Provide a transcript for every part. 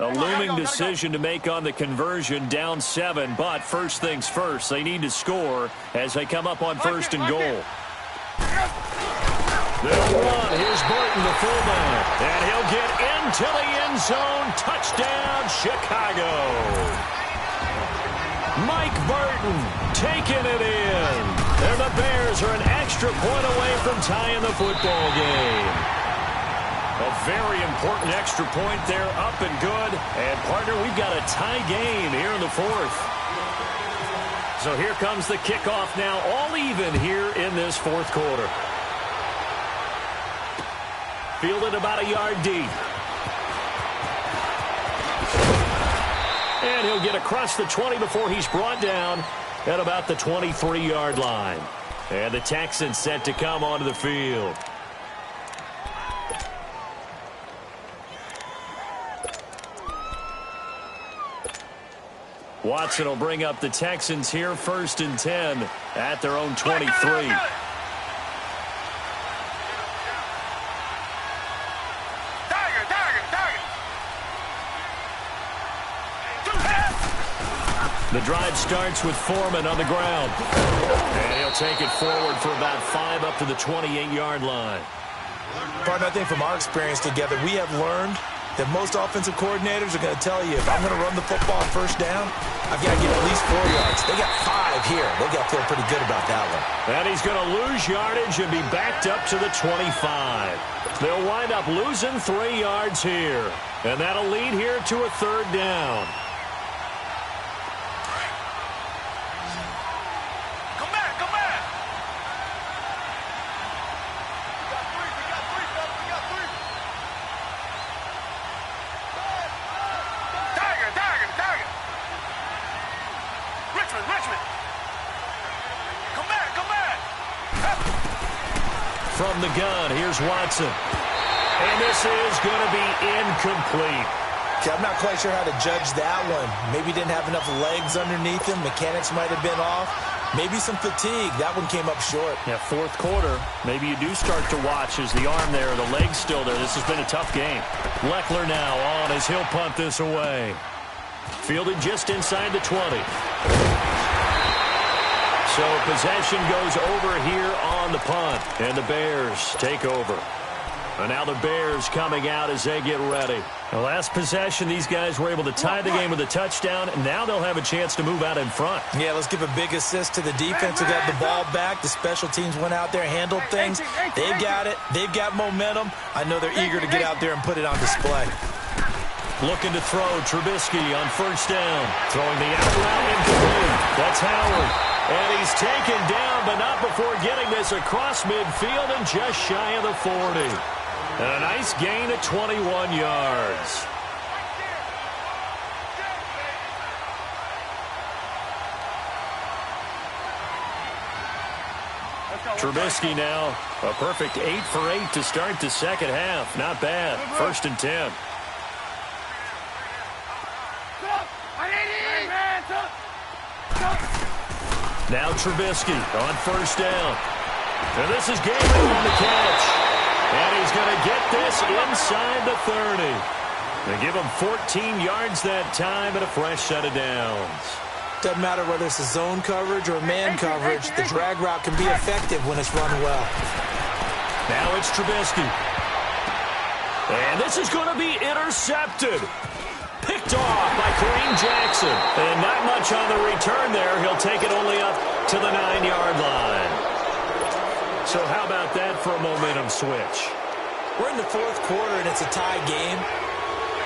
A looming decision to make on the conversion, down 7, but first things first, they need to score as they come up on first and goal. They'll run. Here's Burton, the fullback, and he'll get into the end zone. Touchdown, Chicago. Mike Burton taking it in. And the Bears are an extra point away from tying the football game. A very important extra point there, up and good. And, partner, we've got a tie game here in the fourth. So here comes the kickoff now, all even here in this fourth quarter. Fielded about a yard deep. And he'll get across the 20 before he's brought down at about the 23-yard line. And the Texans set to come onto the field. Watson will bring up the Texans here, 1st and 10 at their own 23. The drive starts with Foreman on the ground. And he'll take it forward for about 5 up to the 28-yard line. Partner, I think from our experience together, we have learned that most offensive coordinators are going to tell you, if I'm going to run the football on first down, I've got to get at least 4 yards. They got 5 here. They got to feel pretty good about that one. And he's going to lose yardage and be backed up to the 25. They'll wind up losing 3 yards here. And that'll lead here to a 3rd down. From the gun, here's Watson. And this is going to be incomplete. Okay, I'm not quite sure how to judge that one. Maybe didn't have enough legs underneath him. Mechanics might have been off. Maybe some fatigue. That one came up short. Yeah, fourth quarter. Maybe you do start to watch as the arm there, the leg's still there. This has been a tough game. Leckler now on as he'll punt this away. Fielded just inside the 20. So possession goes over here on the punt, and the Bears take over. And now the Bears coming out as they get ready. The last possession, these guys were able to tie the game with a touchdown, and now they'll have a chance to move out in front. Yeah, let's give a big assist to the defense who got the ball back. The special teams went out there, handled things. They've got it. They've got momentum. I know they're eager to get out there and put it on display. Looking to throw, Trubisky on first down. Throwing the out route incomplete. That's Howard. And he's taken down, but not before getting this across midfield and just shy of the 40. And a nice gain of 21 yards. Trubisky now, a perfect 8 for 8 to start the second half. Not bad. 1st and 10. Now Trubisky on first down. And this is Gabriel on the catch. And he's going to get this inside the 30. They give him 14 yards that time and a fresh set of downs. Doesn't matter whether it's a zone coverage or man coverage, the drag route can be effective when it's run well. Now it's Trubisky. And this is going to be intercepted. Picked off by Kareem Jackson. And not much on the return there. He'll take it only up to the 9-yard line. So how about that for a momentum switch? We're in the fourth quarter and it's a tie game.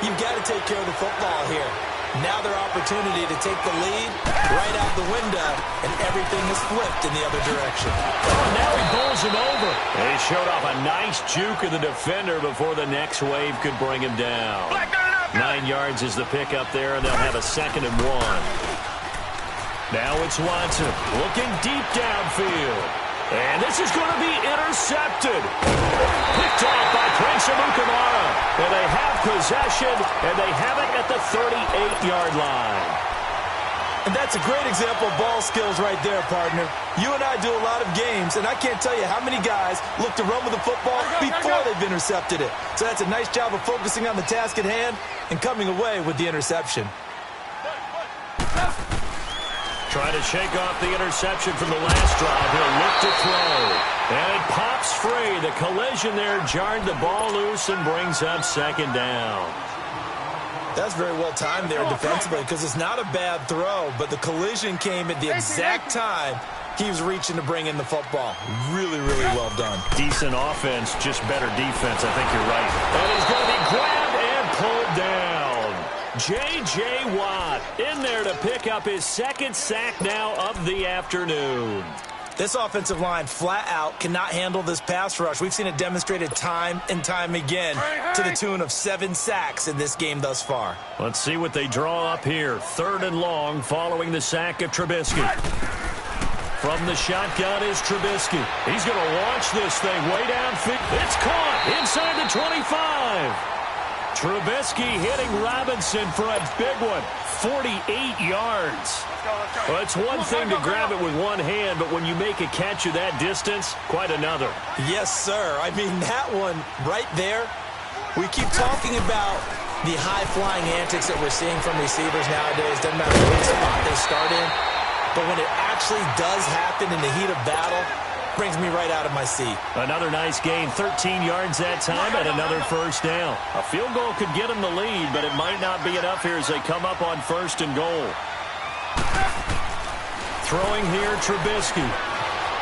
You've got to take care of the football here. Now their opportunity to take the lead right out the window, and everything is flipped in the other direction. Oh, now he bowls him over. And he showed off a nice juke of the defender before the next wave could bring him down. 9 yards is the pickup there, and they'll have a 2nd and 1. Now it's Watson looking deep downfield. And this is going to be intercepted. Picked off by Prince Amukamara. And they have possession, and they have it at the 38-yard line. And that's a great example of ball skills right there, partner. You and I do a lot of games, and I can't tell you how many guys look to run with the football before they've intercepted it. So that's a nice job of focusing on the task at hand and coming away with the interception. Trying to shake off the interception from the last drive. He'll look to throw. And it pops free. The collision there jarred the ball loose and brings up second down. That's very well timed there defensively because it's not a bad throw, but the collision came at the exact time he was reaching to bring in the football. Really, really well done. Decent offense, just better defense. I think you're right. And he's going to be grabbed and pulled down. J.J. Watt in there to pick up his second sack now of the afternoon. This offensive line flat out cannot handle this pass rush. We've seen it demonstrated time and time again to the tune of 7 sacks in this game thus far. Let's see what they draw up here. 3rd and long following the sack of Trubisky. From the shotgun is Trubisky. He's going to launch this thing way downfield. It's caught inside the 25. Trubisky hitting Robinson for a big one. 48 yards. Well, it's one thing to grab it with one hand, but when you make a catch of that distance, quite another. Yes, sir. I mean, that one right there, we keep talking about the high-flying antics that we're seeing from receivers nowadays. Doesn't matter what spot they start in. But when it actually does happen in the heat of battle, brings me right out of my seat. Another nice gain, 13 yards that time, and another first down. A field goal could get them the lead, but it might not be enough here as they come up on 1st and goal. Throwing here, Trubisky.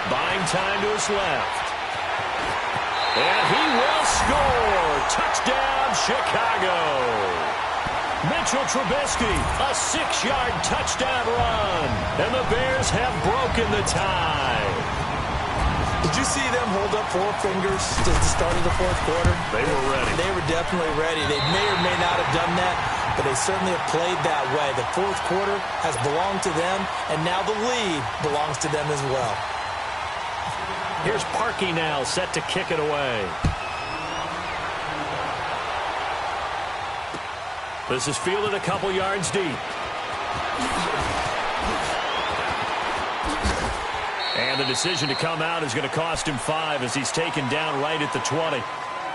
Buying time to his left. And he will score. Touchdown, Chicago. Mitchell Trubisky, a 6-yard touchdown run. And the Bears have broken the tie. Did you see them hold up 4 fingers to the start of the 4th quarter? They were ready. They were definitely ready. They may or may not have done that, but they certainly have played that way. The 4th quarter has belonged to them, and now the lead belongs to them as well. Here's Parkey now, set to kick it away. This is fielded a couple yards deep. And the decision to come out is going to cost him 5 as he's taken down right at the 20.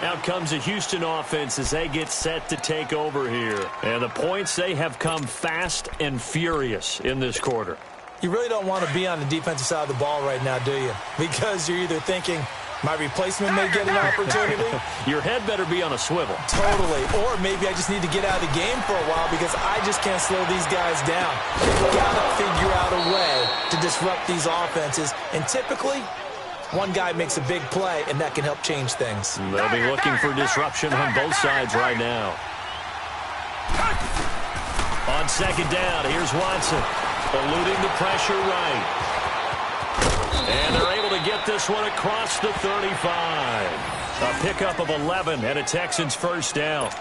Out comes the Houston offense as they get set to take over here. And the points, they have come fast and furious in this quarter. You really don't want to be on the defensive side of the ball right now, do you? Because you're either thinking, my replacement may get an opportunity. Your head better be on a swivel. Totally. Or maybe I just need to get out of the game for a while because I just can't slow these guys down. They've got to figure out a way to disrupt these offenses. And typically, one guy makes a big play, and that can help change things. They'll be looking for disruption on both sides right now. On 2nd down, here's Watson. Eluding the pressure right. And they're able to get this one across the 35. A pickup of 11 and a Texans first down.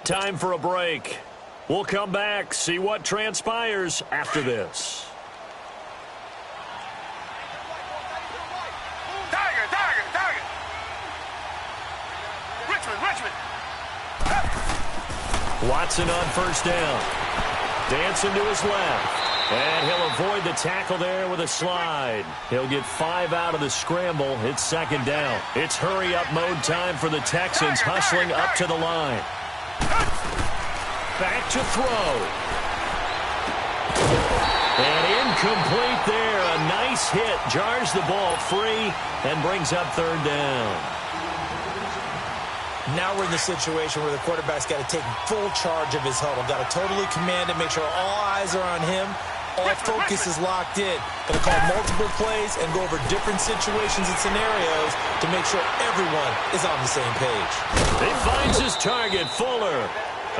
Time for a break. We'll come back, see what transpires after this. Watson on 1st down. Dancing to his left. And he'll avoid the tackle there with a slide. He'll get 5 out of the scramble. It's 2nd down. It's hurry-up mode time for the Texans, hustling up to the line. Back to throw. And incomplete there. A nice hit. Jars the ball free and brings up 3rd down. Now we're in the situation where the quarterback's got to take full charge of his huddle. Got to totally command it, make sure all eyes are on him. All focus is locked in. Going to call multiple plays and go over different situations and scenarios to make sure everyone is on the same page. He finds his target, Fuller.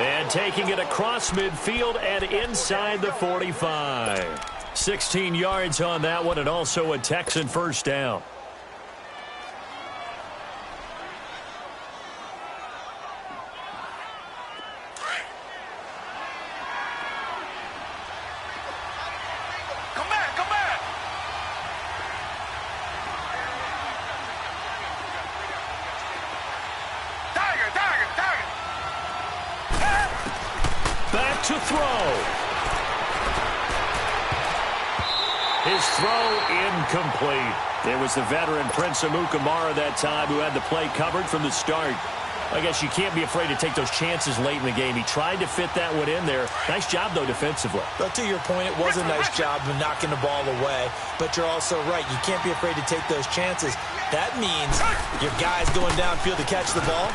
And taking it across midfield and inside the 45. 16 yards on that one, and also a Texan first down. to throw. His throw incomplete. It was the veteran Prince Amukamara that time who had the play covered from the start. I guess you can't be afraid to take those chances late in the game. He tried to fit that one in there. Nice job, though, defensively. But to your point, it was a nice job of knocking the ball away. But you're also right. You can't be afraid to take those chances. That means your guys going downfield to catch the ball,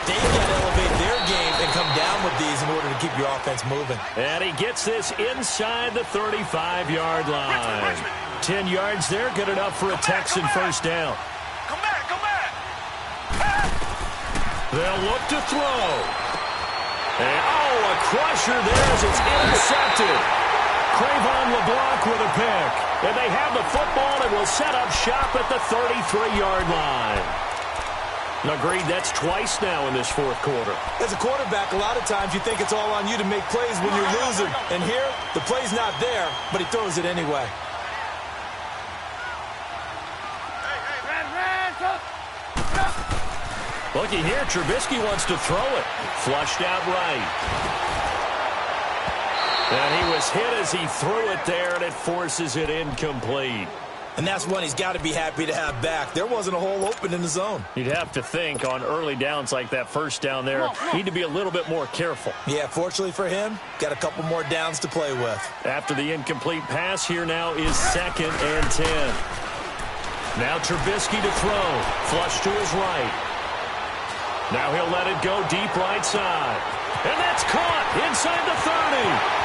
they've got to elevate their game and come down with these in order to keep your offense moving. And he gets this inside the 35-yard line. 10 yards there, good enough for a Texan first down. Come back. They'll look to throw. And, a crusher there as it's intercepted. Crayvon LeBlanc with a pick. And they have the football and will set up shop at the 33-yard line. Agreed, that's twice now in this fourth quarter. As a quarterback, a lot of times you think it's all on you to make plays when you're losing. And here, the play's not there, but he throws it anyway. Looky here, Trubisky wants to throw it. Flushed out right. And he was hit as he threw it there, and it forces it incomplete. And that's one he's got to be happy to have back. There wasn't a hole open in the zone. You'd have to think on early downs like that first down there, need to be a little bit more careful. Yeah, fortunately for him, got a couple more downs to play with. After the incomplete pass, here now is 2nd and 10. Now Trubisky to throw. Flush to his right. Now he'll let it go deep right side. And that's caught inside the 30.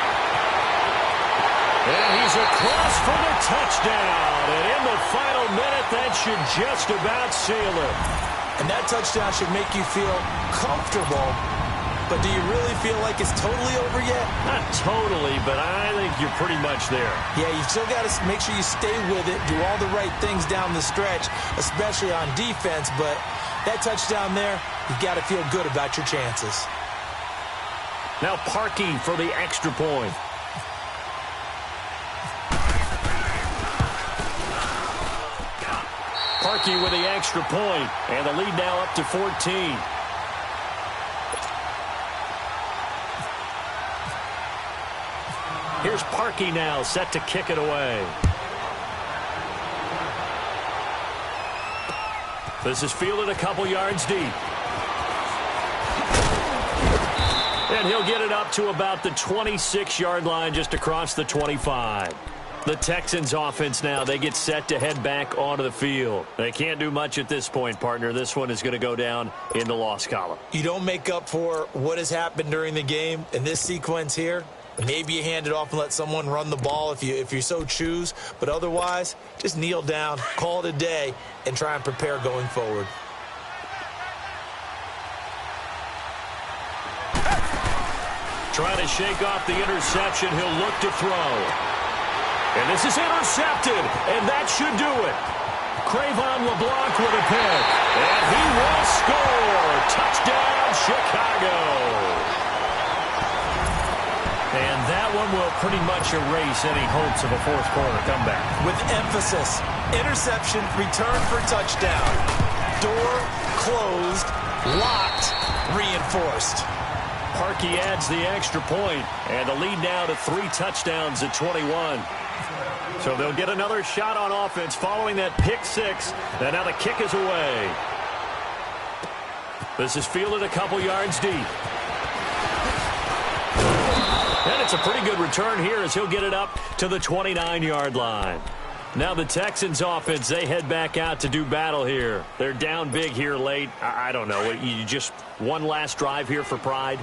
And he's across for the touchdown. And in the final minute, that should just about seal it. And that touchdown should make you feel comfortable. But do you really feel like it's totally over yet? Not totally, but I think you're pretty much there. Yeah, you still got to make sure you stay with it, do all the right things down the stretch, especially on defense. But that touchdown there, you've got to feel good about your chances. Now Parkey for the extra point. Parkey with the extra point, and the lead now up to 14. Here's Parkey now, set to kick it away. This is fielded a couple yards deep. And he'll get it up to about the 26-yard line, just across the 25. The Texans offense now, they get set to head back onto the field. They can't do much at this point, partner. This one is going to go down in the loss column. You don't make up for what has happened during the game in this sequence here. Maybe you hand it off and let someone run the ball if you so choose. But otherwise, just kneel down, call it a day, and try and prepare going forward. Trying to shake off the interception. He'll look to throw. And this is intercepted, and that should do it. Crayvon LeBlanc with a pick. And he will score. Touchdown, Chicago. And that one will pretty much erase any hopes of a fourth quarter comeback. With emphasis, interception, return for touchdown. Door closed, locked, reinforced. Parkey adds the extra point, and the lead now to 3 touchdowns at 21. So they'll get another shot on offense following that pick six. And now the kick is away. This is fielded a couple yards deep. And it's a pretty good return here as he'll get it up to the 29-yard line. Now the Texans offense, they head back out to do battle here. They're down big here late. I don't know. You just one last drive here for pride?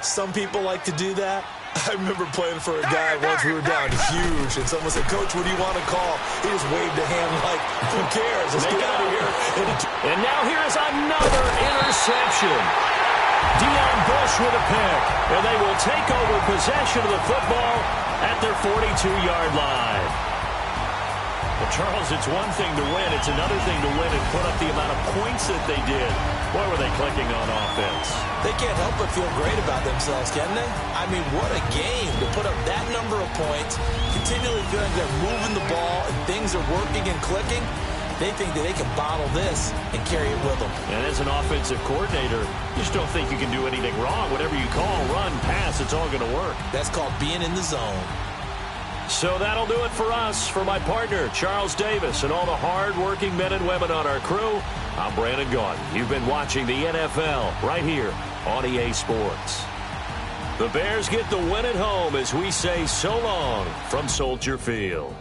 Some people like to do that. I remember playing for a guy once we were down huge, and someone said, "Coach, what do you want to call?" He just waved a hand like, who cares? Let's get out of here. And now here is another interception. Deion Bush with a pick, and they will take over possession of the football at their 42-yard line. Well, Charles, it's one thing to win. It's another thing to win and put up the amount of points that they did. Boy, were they clicking on offense. They can't help but feel great about themselves, can they? I mean, what a game to put up that number of points, continually feeling they're moving the ball and things are working and clicking. They think that they can bottle this and carry it with them. And as an offensive coordinator, you just don't think you can do anything wrong. Whatever you call, run, pass, it's all going to work. That's called being in the zone. So that'll do it for us. For my partner, Charles Davis, and all the hard-working men and women on our crew, I'm Brandon Gaudin. You've been watching the NFL right here on EA Sports. The Bears get the win at home as we say so long from Soldier Field.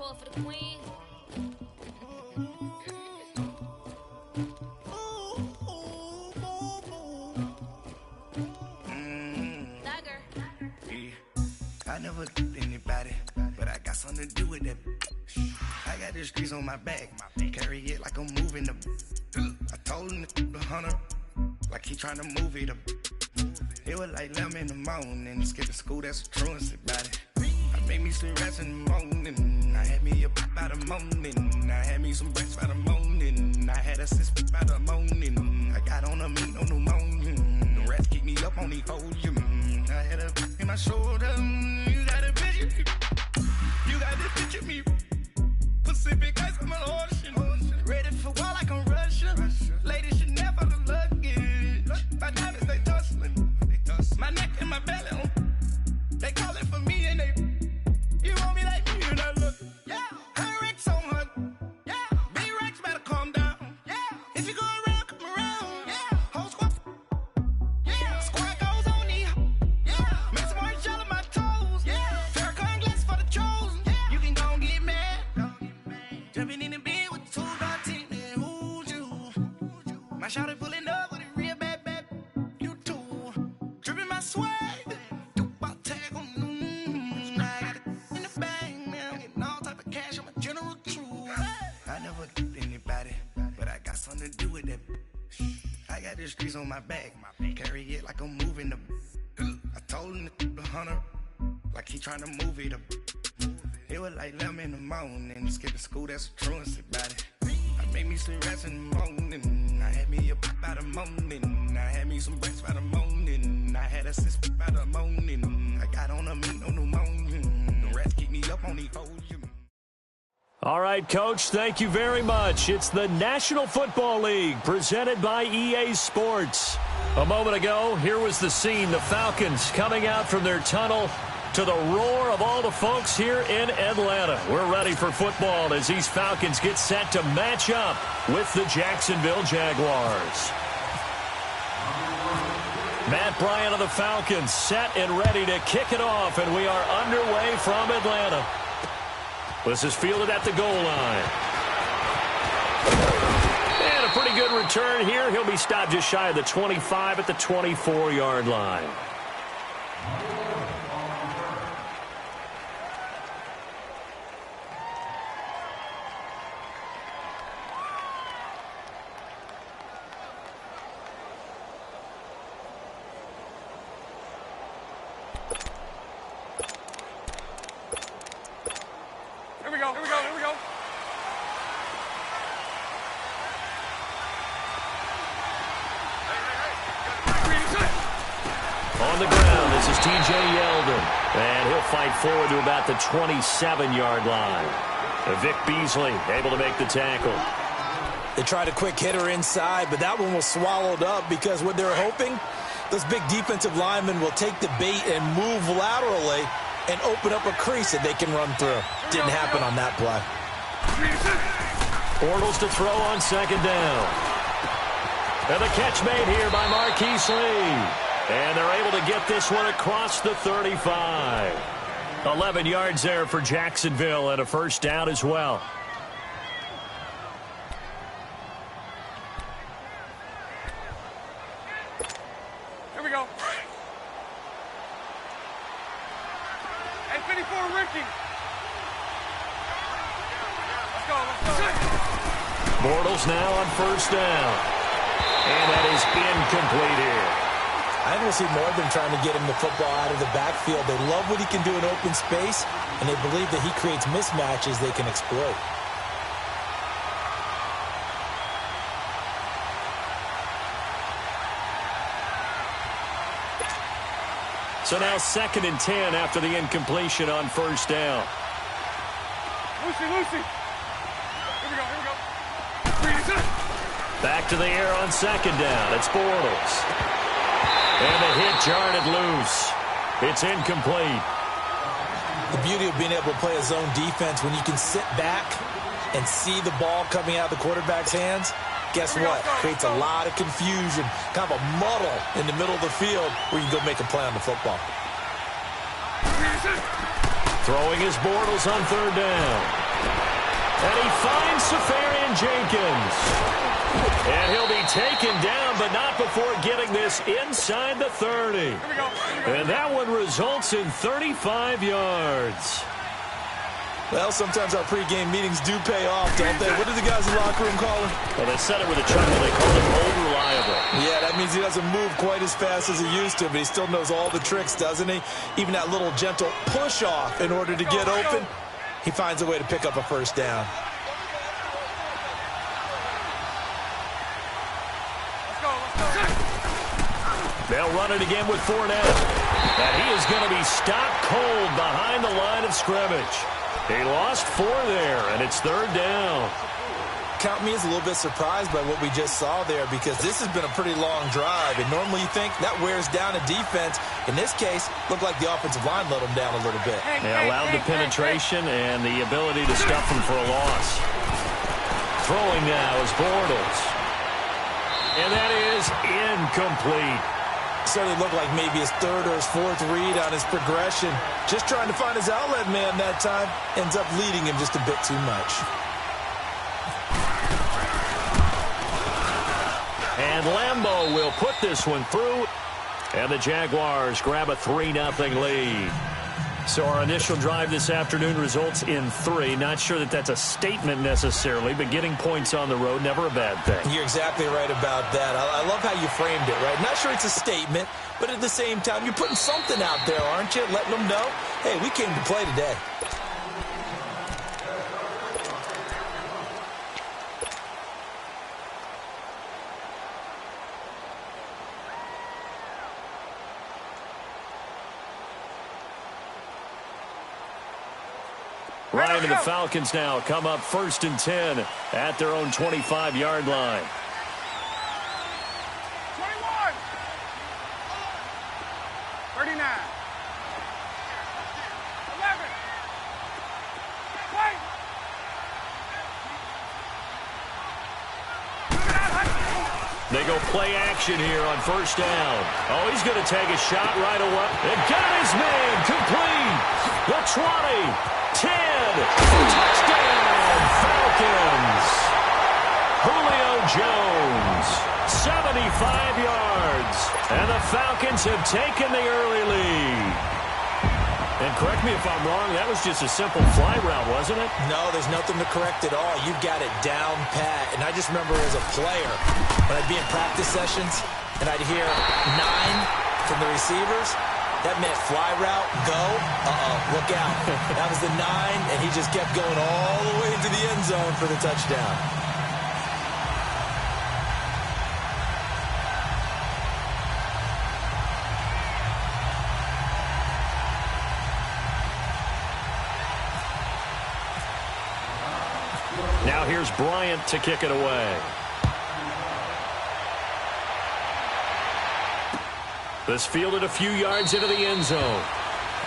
pour for the queen. I never anybody, but I got something to do with that. I got the streets on my back, carry it like I'm moving the. I told him the hunter, like he trying to move it up. It was like 11 in the morning, skipping school, that's a truancy about it. I made me some rats in the morning, I had me a pop by the morning, I had me some breaks by the morning, I had a sis by the morning, I got on a meat on the morning, the rats keep me up on the podium, I had a in my shoulder, you got a picture, you got this picture me, Pacific ice on my ocean, ready for war like I'm Russia, ladies should never the luggage, my diamonds they tussling. My neck and my belly on. They call it for me and they. You want me like me and I look. Yeah. High Rex on her. Yeah. B-Rex better calm down. Yeah. If you go around, come around. Yeah. Whole squad. Yeah. Squad goes on me. Yeah. Make some orange gel on my toes. Yeah. Farrakhan glass for the chosen. Yeah. You can go and get mad. Jumping in the bed with 2 dark teeth. Man, who's you? My shawty pulling up with a real bad. Swag, do about tag on I got it in the bag now, getting all type of cash. I'm a general true. I never did anybody, but I got something to do with that. I got the streets on my back, carry it like I'm moving the. I told him the hunter, like he trying to move it up. It was like 11 in the morning, skipping school, that's a truancy about it. I made me some rats in the morning, I had me a pop by the morning, I had me some breaks by the morning, I had a sis by the morning, I got on a meat on the morning, the rats keep me up on the podium. All right, Coach, thank you very much. It's the National Football League presented by EA Sports. A moment ago, here was the scene, the Falcons coming out from their tunnel to the roar of all the folks here in Atlanta. We're ready for football as these Falcons get set to match up with the Jacksonville Jaguars. Matt Bryant of the Falcons set and ready to kick it off, and we are underway from Atlanta. This is fielded at the goal line. And a pretty good return here. He'll be stopped just shy of the 25 at the 24-yard line. Forward to about the 27-yard line. Vic Beasley able to make the tackle. They tried a quick hitter inside, but that one was swallowed up because what they're hoping, those big defensive linemen will take the bait and move laterally and open up a crease that they can run through. Didn't happen on that play. Bortles to throw on second down. And the catch made here by Marquise Lee. And they're able to get this one across the 35. 11 yards there for Jacksonville and a first down as well. Here we go. Hey, 54, Ricky. Let's go, let's go. Bortles now on first down. And that is incomplete here. I think we'll see more of them trying to get him the football out of the backfield. They love what he can do in open space, and they believe that he creates mismatches they can exploit. So now 2nd and 10 after the incompletion on first down. Lucy. Here we go. Back to the air on second down. It's Bortles. And the hit jarred loose. It's incomplete. The beauty of being able to play a zone defense when you can sit back and see the ball coming out of the quarterback's hands, guess what? Creates a lot of confusion, kind of a muddle in the middle of the field where you can go make a play on the football. Throwing his Bortles on third down. And he finds Safarian Jenkins. And he'll be taken down, but not before getting this inside the 30. Here we go. And that one results in 35 yards. Well, sometimes our pregame meetings do pay off, don't they? What do the guys in the locker room call him? Well, they said it with a chuckle. They called him old reliable. Yeah, that means he doesn't move quite as fast as he used to, but he still knows all the tricks, doesn't he? Even that little gentle push-off in order to get open, he finds a way to pick up a first down. They'll run it again with Fournette. And he is going to be stopped cold behind the line of scrimmage. He lost 4 there, and it's 3rd down. Count me as a little bit surprised by what we just saw there, because this has been a pretty long drive, and normally you think that wears down a defense. In this case, looked like the offensive line let them down a little bit. They allowed the penetration and the ability to stuff them for a loss. Throwing now is Bortles. And that is incomplete. Certainly looked like maybe his 3rd or his 4th read on his progression. Just trying to find his outlet man that time. Ends up leading him just a bit too much. And Lambeau will put this one through. And the Jaguars grab a 3-0 lead. So our initial drive this afternoon results in 3. Not sure that that's a statement necessarily, but getting points on the road, never a bad thing. You're exactly right about that. I love how you framed it, right? Not sure it's a statement, but at the same time, you're putting something out there, aren't you? Letting them know, hey, we came to play today. Ryan and the Falcons now come up 1st and 10 at their own 25-yard line. 21. 39. 11. Wait. They go play action here on 1st down. Oh, he's going to take a shot right away. And got his man complete. The 20. 10, touchdown, Falcons. Julio Jones, 75 yards. And the Falcons have taken the early lead. And correct me if I'm wrong, that was just a simple fly route, wasn't it? No, there's nothing to correct at all. You've got it down pat. And I just remember as a player, when I'd be in practice sessions, and I'd hear 9 from the receivers, that meant fly route, go, look out. That was the 9, and he just kept going all the way into the end zone for the touchdown. Now here's Bryant to kick it away. This fielded a few yards into the end zone.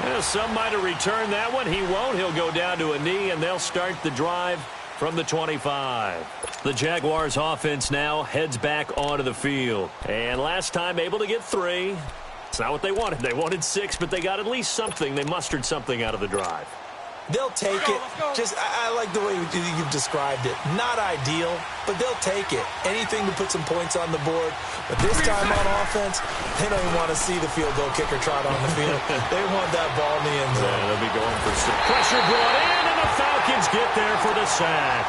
Well, some might have returned that one. He won't. He'll go down to a knee, and they'll start the drive from the 25. The Jaguars offense now heads back onto the field. And last time able to get 3. It's not what they wanted. They wanted 6, but they got at least something. They mustered something out of the drive. They'll take it. Just, I like the way you've described it. Not ideal, but they'll take it. Anything to put some points on the board. But this time on offense, they don't even want to see the field goal kicker trot on the field. They want that ball in the end zone. Yeah, they'll be going for 6. Pressure brought in, and the Falcons get there for the sack.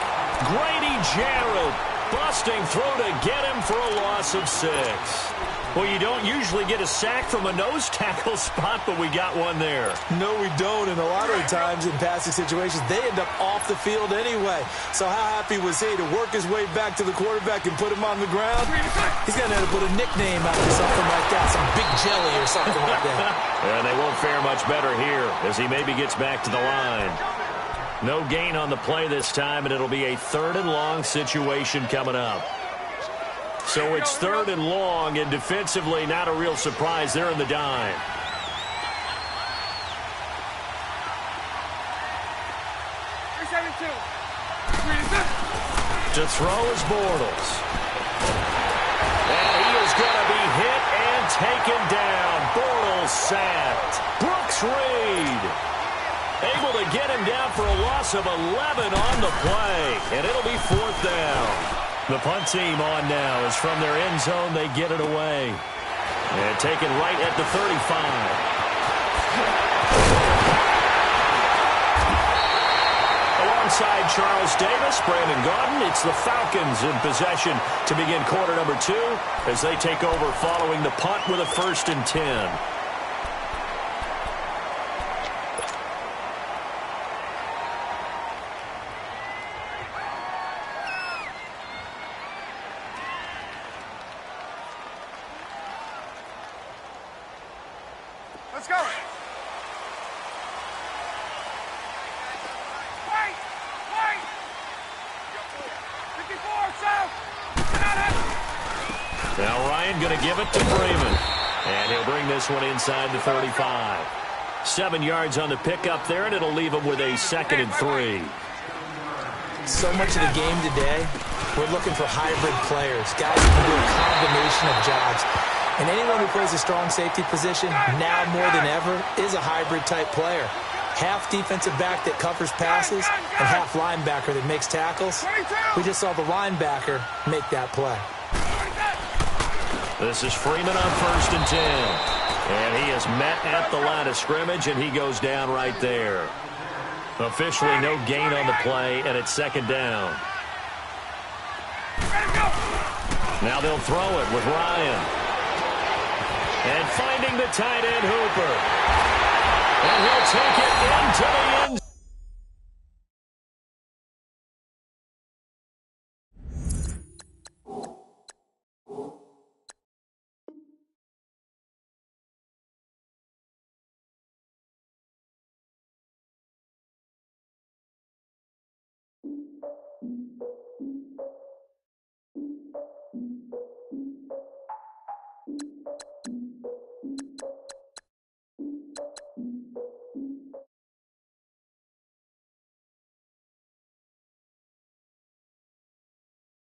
Grady Jarrett busting through to get him for a loss of 6. Well, you don't usually get a sack from a nose tackle spot, but we got one there. No, we don't. And a lot of the times in passing situations, they end up off the field anyway. So how happy was he to work his way back to the quarterback and put him on the ground? He's going to have to put a nickname out or something like that, some big jelly or something like that. And they won't fare much better here as he maybe gets back to the line. No gain on the play this time, and it'll be a 3rd and long situation coming up. So it's 3rd and long, and defensively not a real surprise. They're in the dime. To throw is Bortles. And he is going to be hit and taken down. Bortles sacked. Brooks Reed. Able to get him down for a loss of 11 on the play, and it'll be 4th down. The punt team on now is from their end zone. They get it away. And taken right at the 35. Alongside Charles Davis, Brandon Gaudin, it's the Falcons in possession to begin quarter number 2 as they take over following the punt with a 1st and 10. Let's go. Wait! Wait! 54, south! Got it! Now Ryan going to give it to Freeman. And he'll bring this one inside the 35. 7 yards on the pickup there, and it'll leave him with a 2nd and 3. So much of the game today, we're looking for hybrid players, guys who can do a combination of jobs. And anyone who plays a strong safety position, now more than ever, is a hybrid-type player. Half defensive back that covers passes and half linebacker that makes tackles. We just saw the linebacker make that play. This is Freeman on 1st and 10. And he is met at the line of scrimmage, and he goes down right there. Officially no gain on the play, and it's 2nd down. Now they'll throw it with Ryan. And finding the tight end, Hooper. And he'll take it into the end.